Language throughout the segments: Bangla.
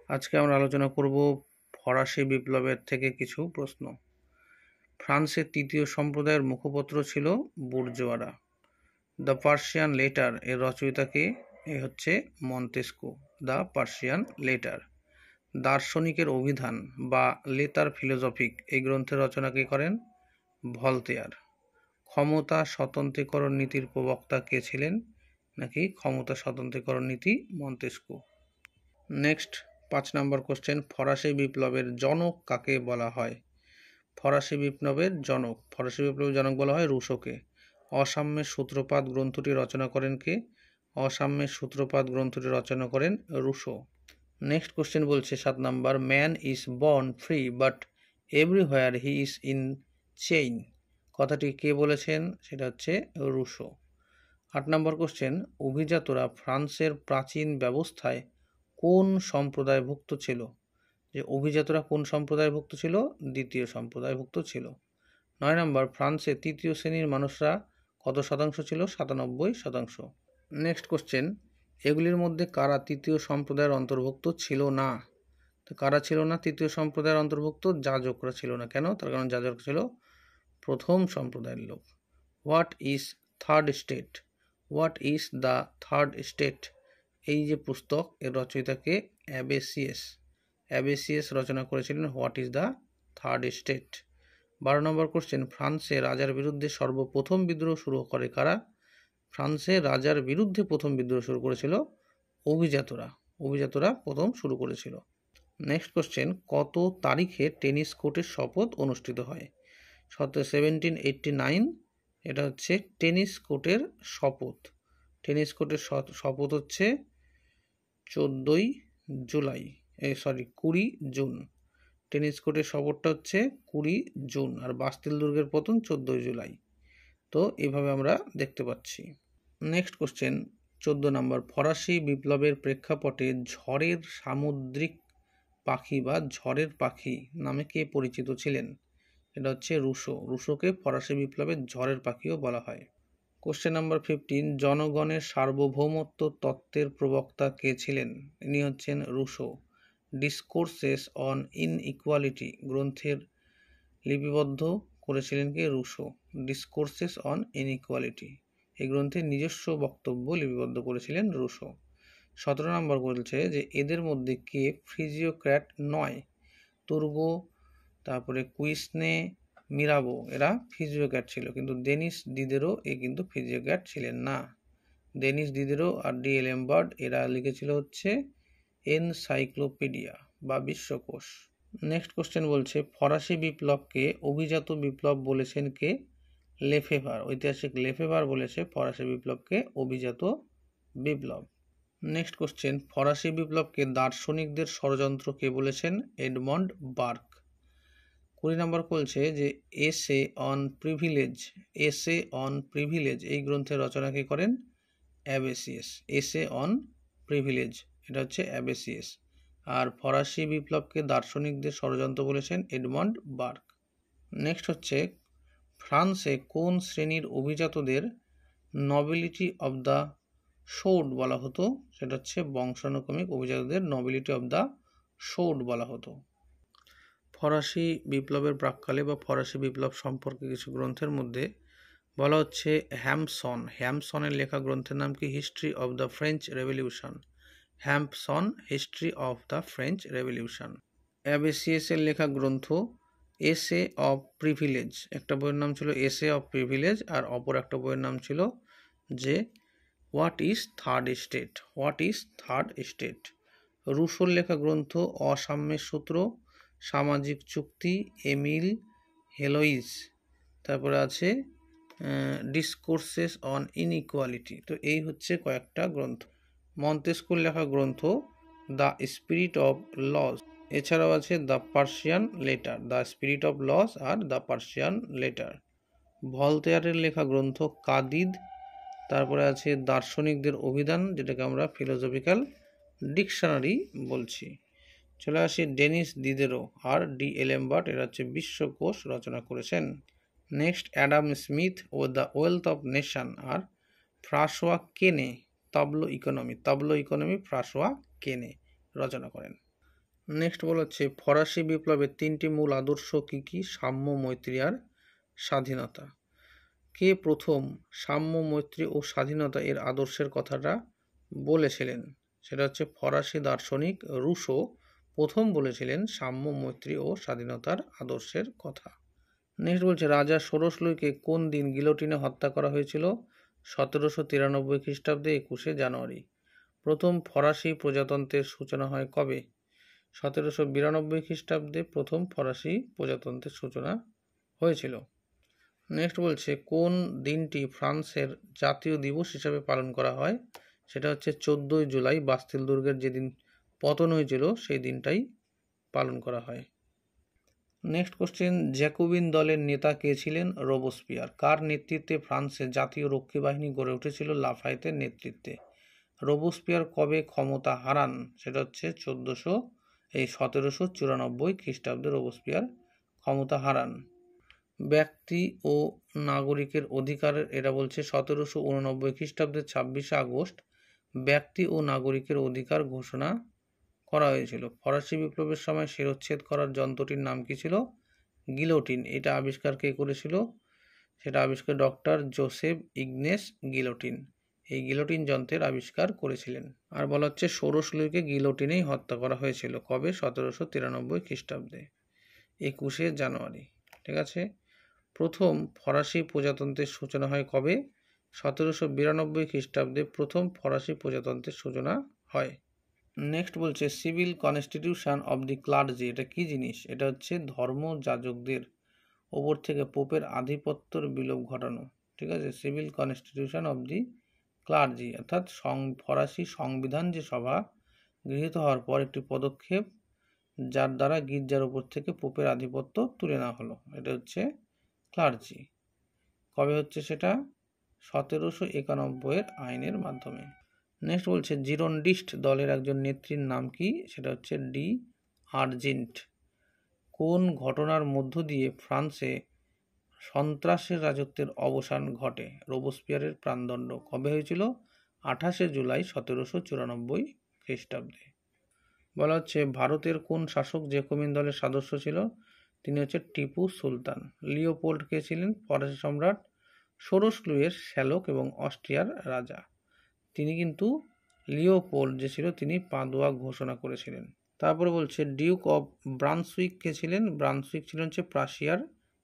আজকে আমরা আলোচনা করব ফরাসি বিপ্লবের থেকে কিছু প্রশ্ন। ফ্রান্সের তৃতীয় সম্প্রদায়ের মুখপত্র ছিল বুর্জোয়ারা। দ্য পার্সিয়ান লেটার এর রচয়িতা কে? এ হচ্ছে মন্তেস্কু। The Persian letter. দার্শনিকের অভিধান বা লেতার ফিলোসফিক এই গ্রন্থের রচনা কে করেন? ভলতেয়ার। ক্ষমতা স্বতন্ত্রীকরণ নীতির প্রবক্তা কে ছিলেন? নাকি ক্ষমতা স্বতন্ত্রীকরণ নীতি মন্তেস্কু। নেক্সট 5 নম্বর কোশ্চেন, ফরাসি বিপ্লবের জনক কাকে বলা হয়? ফরাসি বিপ্লবের জনক বলা হয় রুশোকে। অসাম্যের সূত্রপাত গ্রন্থটি রচনা করেন কে? অসাম্যের সূত্রপাত গ্রন্থটি রচনা করেন রুশো। নেক্সট কোশ্চেন বলছে 7 নম্বর, man is born free but everywhere he is in chain. কথাটি কে বলেছেন? সেটা হচ্ছে রুশো। 8 নম্বর কোশ্চেন, অভিজাতরা ফ্রান্সের প্রাচীন ব্যবস্থায় কোন সম্প্রদায়ভুক্ত ছিল? যে অভিজাতরা কোন সম্প্রদায়ভুক্ত ছিল? দ্বিতীয় সম্প্রদায়ভুক্ত ছিল। 9 নম্বর, ফ্রান্সে তৃতীয় শ্রেণীর মানুষরা কত শতাংশ ছিল? 97%। নেক্সট কোশ্চেন, এগুলির মধ্যে কারা তৃতীয় সম্প্রদায়ের অন্তর্ভুক্ত ছিল না? তো কারা ছিল না তৃতীয় সম্প্রদায়ের অন্তর্ভুক্ত? যাজকরা ছিল না। কেন? তার কারণ যাজক ছিল প্রথম সম্প্রদায়ের লোক। What is third state? What is the third state? এই যে পুস্তক, এর রচয়িতাকে অ্যাবেসিয়াস রচনা করেছিলেন what is the third state. 12 number question, ফ্রান্সে রাজার বিরুদ্ধে সর্বপ্রথম বিদ্রোহ শুরু করে কারা? ফ্রান্সে রাজার বিরুদ্ধে প্রথম বিদ্রোহ শুরু করেছিল অভিজাতরা প্রথম শুরু করেছিল। নেক্সট কোশ্চেন, কত তারিখে টেনিস কোর্টের শপথ অনুষ্ঠিত হয়? 1789। এটা হচ্ছে টেনিস কোর্টের শপথ। টেনিস কোর্টের শপথ হচ্ছে 20 জুন। টেনিস কোর্টের শপথটা হচ্ছে 20 জুন, আর বাস্তিল দুর্গের পতন 14 জুলাই। তো এইভাবে আমরা দেখতে পাচ্ছি। নেক্সট কোশ্চেন 14 নম্বর, ফরাসি বিপ্লবের প্রেক্ষাপটে ঝড়ের সামুদ্রিক পাখি বা ঝড়ের পাখি নামে কে পরিচিত ছিলেন? এটা হচ্ছে রুশোকে ফরাসি বিপ্লবের ঝড়ের পাখিও বলা হয়। কোশ্চেন নাম্বার 15, জনগণের সার্বভৌমত্ব তত্ত্বের প্রবক্তা কে ছিলেন? ইনি হচ্ছেন রুশো। ডিসকোর্সেস অন ইনইকুয়ালিটি গ্রন্থের লিপিবদ্ধ করেছিলেন কে? রুশো। ডিসকোর্সেস অন ইনইকুয়ালিটি এই গ্রন্থের নিজস্ব বক্তব্য লিপিবদ্ধ করেছিলেন রুশো। 17 নম্বর বলছে যে এদের মধ্যে কে ফিজিওক্র্যাট নয়? তুর্গো, তারপরে কুইসনে, মিরাবো এরা ফিজিওক্র্যাট ছিল, কিন্তু ডেনিস ডিদেরো কিন্তু ফিজিওক্র্যাট ছিলেন না। ডেনিস ডিদেরো আর ডি লেমবার্ট এরা লিখেছিল হচ্ছে এনসাইক্লোপিডিয়া বা বিশ্বকোষ। নেক্সট কোশ্চেন বলছে, ফরাসি বিপ্লবকে অভিজাত বিপ্লব বলেছেন কে? লেফেভার। ঐতিহাসিক লেফেভার বলেছে ফরাসি বিপ্লবকে অভিজাত বিপ্লব। নেক্সট কোশ্চেন, ফরাসি বিপ্লবকে দার্শনিকদের ষড়যন্ত্র কে বলেছেন? Edmund bark. 20 নম্বর বলছে যে এসে অন প্রিভিলেজ এই গ্রন্থের রচনা কে করেন? অ্যাবেসিয়াস। এসে অন প্রিভিলেজ এটা হচ্ছে অ্যাবেসিয়াস। আর ফরাসি বিপ্লবকে দার্শনিকদের ষড়যন্ত্র বলেছেন এডমন্ড বার্ক। নেক্সট হচ্ছে, ফ্রান্সে কোন শ্রেণীর অভিজাতদের নবিলিটি অব দ্য শোর্ড বলা হতো? সেটা হচ্ছে বংশানুক্রমিক অভিজাতদের নবিলিটি অব দ্য শোর্ড বলা হতো। ফরাসি বিপ্লবের প্রাক্কালে বা ফরাসি বিপ্লব সম্পর্কে কিছু গ্রন্থের মধ্যে বলা হচ্ছে হ্যামসনের লেখা গ্রন্থের নাম কি? History of the French revolution. History of the French revolution. অ্যাবেসিয়াসের লেখা গ্রন্থ এসে অফ প্রিভিলেজ, একটা বইয়ের নাম ছিল এসে অফ প্রিভিলেজ, আর অপর একটা বইয়ের নাম ছিল যে হোয়াট ইজ থার্ড স্টেট। রুশোর লেখা গ্রন্থ অসাম্যের সূত্র, সামাজিক চুক্তি, এমিল হেলোইজ, তারপরে আছে ডিসকোর্সেস অন ইনইকুয়ালিটি। তো এই হচ্ছে কয়েকটা গ্রন্থ। মন্তেস্কুর লেখা গ্রন্থ দ্য স্পিরিট অফ লস, এছাড়াও আছে দ্য পার্সিয়ান লেটার, আর দ্য পার্সিয়ান লেটার। ভলতেয়ারের লেখা গ্রন্থ কাদিদ, তারপরে আছে দার্শনিকদের অভিধান, যেটাকে আমরা ফিলোসফিক্যাল ডিকশনারি বলছি। চলে আসি ডেনিস ডিদেরো আর ডি লেমবার্ট, এরা হচ্ছে বিশ্বকোষ রচনা করেছেন। নেক্সট, অ্যাডাম স্মিথ ও দ্য ওয়েলথ অফ নেশন আর François Quesnay tableau economy François কেনে রচনা করেন। নেক্সট বলা হচ্ছে ফরাসি বিপ্লবের 3টি মূল আদর্শ কি কি? সাম্য, মৈত্রী আর স্বাধীনতা। কে প্রথম সাম্য, মৈত্রী ও স্বাধীনতা এর আদর্শের কথাটা বলেছিলেন? সেটা হচ্ছে ফরাসি দার্শনিক রুশো প্রথম বলেছিলেন সাম্য, মৈত্রী ও স্বাধীনতার আদর্শের কথা। নেক্সট বলছে রাজা ষোড়শ লুইকে কোন দিন গিলোটিনে হত্যা করা হয়েছিল? 1793 খ্রিস্টাব্দে 21শে জানুয়ারি। প্রথম ফরাসি প্রজাতন্ত্রের সূচনা হয় কবে? 1792 খ্রিস্টাব্দে প্রথম ফরাসি প্রজাতন্ত্রের সূচনা হয়েছিল। নেক্সট বলছে কোন দিনটি ফ্রান্সের জাতীয় দিবস হিসাবে পালন করা হয়? সেটা হচ্ছে 14ই জুলাই, বাস্তিল দুর্গের যেদিন পতন হয়েছিল সেই দিনটাই পালন করা হয়। নেক্সট কোশ্চেন জ্যাকোবিন দলের নেতা কে ছিলেন? রোবোস্পিয়ার। কার নেতৃত্বে ফ্রান্সে জাতীয় রক্ষী বাহিনী গড়ে উঠেছিল? লাফায়েতের নেতৃত্বে। রোবোস্পিয়ার কবে ক্ষমতা হারান? সেটা হচ্ছে 1794 খ্রিস্টাব্দে রোবোস্পিয়ার ক্ষমতা হারান। ব্যক্তি ও নাগরিকের অধিকারের এটা বলছে 1789 খ্রিস্টাব্দের 26শে আগস্ট ব্যক্তি ও নাগরিকের অধিকার ঘোষণা করা হয়েছিল। ফরাসি বিপ্লবের সময় শিরচ্ছেদ করার যন্ত্রটির নাম কি ছিল? গিলোটিন। এটা আবিষ্কার কে করেছিল? সেটা আবিষ্কার ডক্টর জোসেফ ইগনেস গিলোটিন। এই গিলোটিন যন্ত্রের আবিষ্কার করেছিলেন। আর বলা হচ্ছে ষোড়শ লুইকে গিলোটিনেই হত্যা করা হয়েছিল কবে? 1793 খ্রিস্টাব্দে 21শে জানুয়ারি। ঠিক আছে। প্রথম ফরাসি প্রজাতন্ত্রের সূচনা হয় কবে? 1792 খ্রিস্টাব্দে প্রথম ফরাসি প্রজাতন্ত্রের সূচনা হয়। নেক্সট বলছে civil constitution of the clergy এটা কি জিনিস? এটা হচ্ছে ধর্ম যাজকদের ওপর থেকে পোপের আধিপত্যের বিলোপ ঘটানো। ঠিক আছে। Civil constitution of the clergy অর্থাৎ ফরাসি সংবিধান যে সভা গৃহীত হওয়ার পর একটি পদক্ষেপ যার দ্বারা গির্জার উপর থেকে পোপের আধিপত্য তুলে নেওয়া হলো, এটা হচ্ছে ক্লার্জি। কবে হচ্ছে সেটা? 1791 আইনের মাধ্যমে। নেক্সট বলছে জিরোন্ডিস্ট দলের একজন নেত্রীর নাম কি? সেটা হচ্ছে ডি আর্জেন্ট। কোন ঘটনার মধ্য দিয়ে ফ্রান্সে সন্ত্রাসের রাজত্বের অবসান ঘটে? রোবোস্পিয়ারের প্রাণদণ্ড কবে হয়েছিল? 28শে জুলাই 1794 খ্রিস্টাব্দে। বলা হচ্ছে ভারতের কোন শাসক জ্যাকোবিন দলের সদস্য ছিল? তিনি হচ্ছে টিপু সুলতান। লিওপোল্ড কে ছিলেন? ফরাসি সম্রাট ষোড়শ লুইয়ের শ্যালক এবং অস্ট্রিয়ার রাজা। তিনি কিন্তু লিওপোল্ড যে ছিল তিনি পাদুয়া ঘোষণা করেছিলেন। তারপরে বলছে ডিউক অব ব্রান্সউইক কে ছিলেন? ব্রান্সউইক ছিলেন হচ্ছে প্রাশিয়ার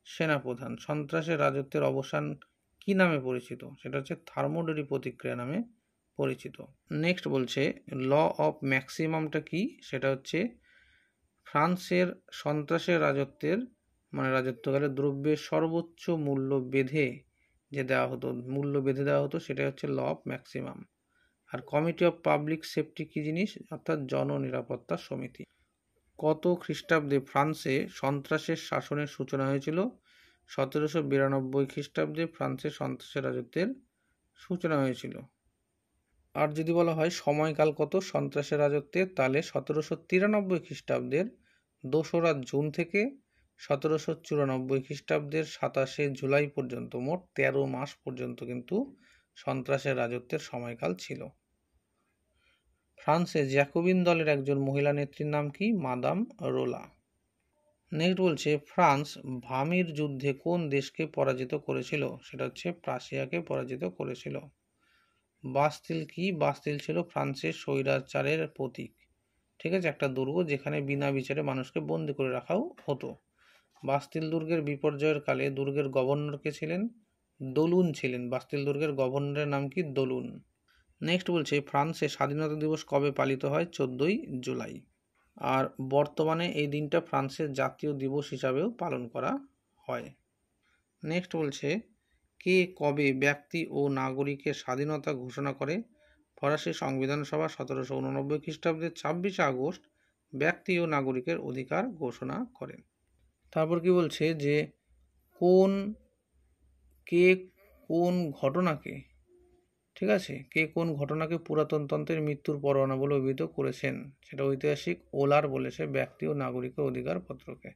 সেনাপ্রধান। সন্ত্রাসের রাজত্বের অবসান কি নামে পরিচিত? সেটা হচ্ছে থার্মোডরি প্রতিক্রিয়া নামে পরিচিত। নেক্সট বলছে ল অফ ম্যাক্সিমামটা কি? সেটা হচ্ছে ফ্রান্সের সন্ত্রাসের রাজত্বের রাজত্বকালে দ্রব্যের সর্বোচ্চ মূল্য বেঁধে যে দেওয়া হতো, মূল্য বেঁধে দেওয়া হতো, সেটা হচ্ছে ল অফ ম্যাক্সিমাম। আর কমিটি অফ পাবলিক সেফটি কি জিনিস? অর্থাৎ জননিরাপত্তা সমিতি। কত খ্রিস্টাব্দে ফ্রান্সে সন্ত্রাসের শাসনের সূচনা হয়েছিল? 1792 খ্রিস্টাব্দে ফ্রান্সে সন্ত্রাসের রাজত্বের সূচনা হয়েছিল। আর যদি বলা হয় সময়কাল কত সন্ত্রাসের রাজত্বের, তাহলে 1793 খ্রিস্টাব্দের 2রা জুন থেকে 1794 খ্রিস্টাব্দের 27শে জুলাই পর্যন্ত মোট 13 মাস পর্যন্ত কিন্তু সন্ত্রাসের রাজত্বের সময়কাল ছিল। ফ্রান্সে জ্যাকোবিন দলের একজন মহিলা নেত্রীর নাম কি? মাদাম রোলা। নেক্সট বলছে ফ্রান্স ভামির যুদ্ধে কোন দেশকে পরাজিত করেছিল? সেটা হচ্ছে প্রাশিয়াকে পরাজিত করেছিল। বাস্তিল কি? বাস্তিল ছিল ফ্রান্সের স্বৈরাচারের প্রতীক। ঠিক আছে, একটা দুর্গ যেখানে বিনা বিচারে মানুষকে বন্দি করে রাখাও হতো। বাস্তিল দুর্গের বিপর্যয়ের কালে দুর্গের গভর্নর কে ছিলেন? দোলুন ছিলেন। বাস্তিল দুর্গের গভর্নরের নাম কি? দোলুন। নেক্সট বলছে ফ্রান্সে স্বাধীনতা দিবস কবে পালিত হয়? 14ই জুলাই। আর বর্তমানে এই দিনটা ফ্রান্সের জাতীয় দিবস হিসাবেও পালন করা হয়। নেক্সট বলছে কে কবে ব্যক্তি ও নাগরিকের স্বাধীনতা ঘোষণা করে? ফরাসি সংবিধান সভা 1789 খ্রিস্টাব্দের 26শে আগস্ট ব্যক্তি ও নাগরিকের অধিকার ঘোষণা করেন। তারপর কি বলছে যে কে কোন ঘটনাকে, ঠিক আছে, কে কোন ঘটনাকে পুরাতনতন্ত্রের মৃত্যুর পরোয়ানা বলে অভিহিত করেছেন? সেটা ঐতিহাসিক ওলার বলেছে ব্যক্তি ও নাগরিকের অধিকার পত্রকে।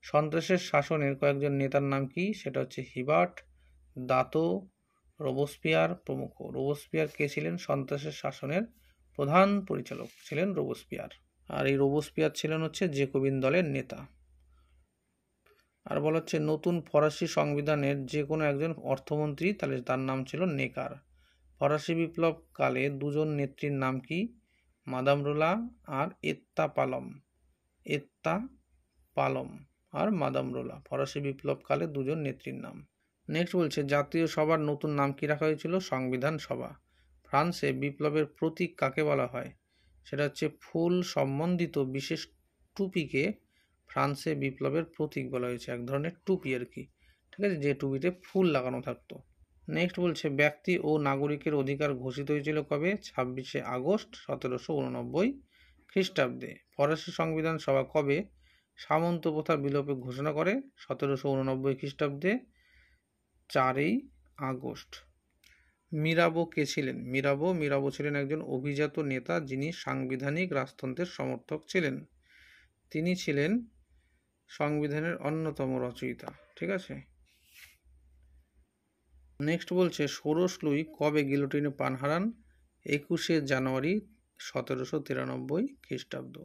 সন্ত্রাসের শাসনের কয়েকজন নেতার নাম কি? সেটা হচ্ছে হিবার্ট, দাতো, রোবোস্পিয়ার প্রমুখ। রোবোস্পিয়ার কে ছিলেন? সন্ত্রাসের শাসনের প্রধান পরিচালক ছিলেন রোবোস্পিয়ার। আর এই রোবোস্পিয়ার ছিলেন হচ্ছে জেকোবিন দলের নেতা। আর বলা হচ্ছে নতুন ফরাসি সংবিধানের যে কোনো একজন অর্থমন্ত্রী, তাহলে তার নাম ছিল নেকার। ফরাসি বিপ্লব কালে দুজন নেত্রীর নাম কি? মাদাম রোলা আর এত্তা পালম। এত্তা পালম আর মাদাম রোলা ফরাসি বিপ্লব কালে দুজন নেত্রীর নাম। নেক্সট বলছে জাতীয় সভার নতুন নাম কি রাখা হয়েছিল? সংবিধান সভা। ফ্রান্সে বিপ্লবের প্রতীক কাকে বলা হয়? সেটা হচ্ছে ফুল সম্বন্ধিত বিশেষ টুপিকে ফ্রান্সে বিপ্লবের প্রতীক বলা হয়েছে, এক ধরনের টুপি আর কি, ঠিক আছে, যে টুপিতে ফুল লাগানো থাকতো। নেক্সট বলছে ব্যক্তি ও নাগরিকের অধিকার ঘোষিত হয়েছিল কবে? 26শে আগস্ট 1789 খ্রিস্টাব্দে। ফরাসি সংবিধান সভা কবে সামন্ত প্রথা বিলোপের ঘোষণা করে? 1789 খ্রিস্টাব্দে 4ই আগস্ট। মিরাবো কে ছিলেন? মিরাবো ছিলেন একজন অভিজাত নেতা যিনি সাংবিধানিক রাজতন্ত্রের সমর্থক ছিলেন। তিনি ছিলেন সংবিধানের অন্যতম রচয়িতা, ঠিক আছে। নেক্সট বলছে ষোড়শ লুই কবে গিলোটিনে প্রাণ হারান? 21শে জানুয়ারি 1793 খ্রিস্টাব্দ।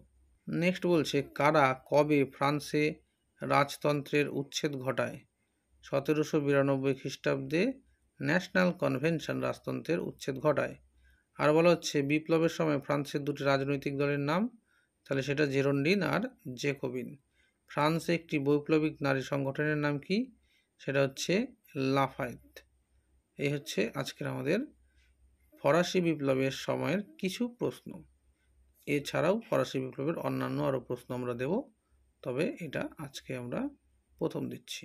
নেক্সট বলছে কারা কবে ফ্রান্সে রাজতন্ত্রের উচ্ছেদ ঘটায়? 1792 খ্রিস্টাব্দে ন্যাশনাল কনভেনশন রাজতন্ত্রের উচ্ছেদ ঘটায়। আর বলা হচ্ছে বিপ্লবের সময় ফ্রান্সের দুটি রাজনৈতিক দলের নাম, তাহলে সেটা জেরন্ডিন আর জেকোবিন। ফ্রান্সে একটি বৈপ্লবিক নারী সংগঠনের নাম কি? সেটা হচ্ছে লাফায়েত। এই হচ্ছে আজকের আমাদের ফরাসি বিপ্লবের সময়ের কিছু প্রশ্ন। এছাড়াও ফরাসি বিপ্লবের অন্যান্য আরও প্রশ্ন আমরা দেব, তবে এটা আজকে আমরা প্রথম দিচ্ছি।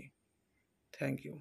Thank you.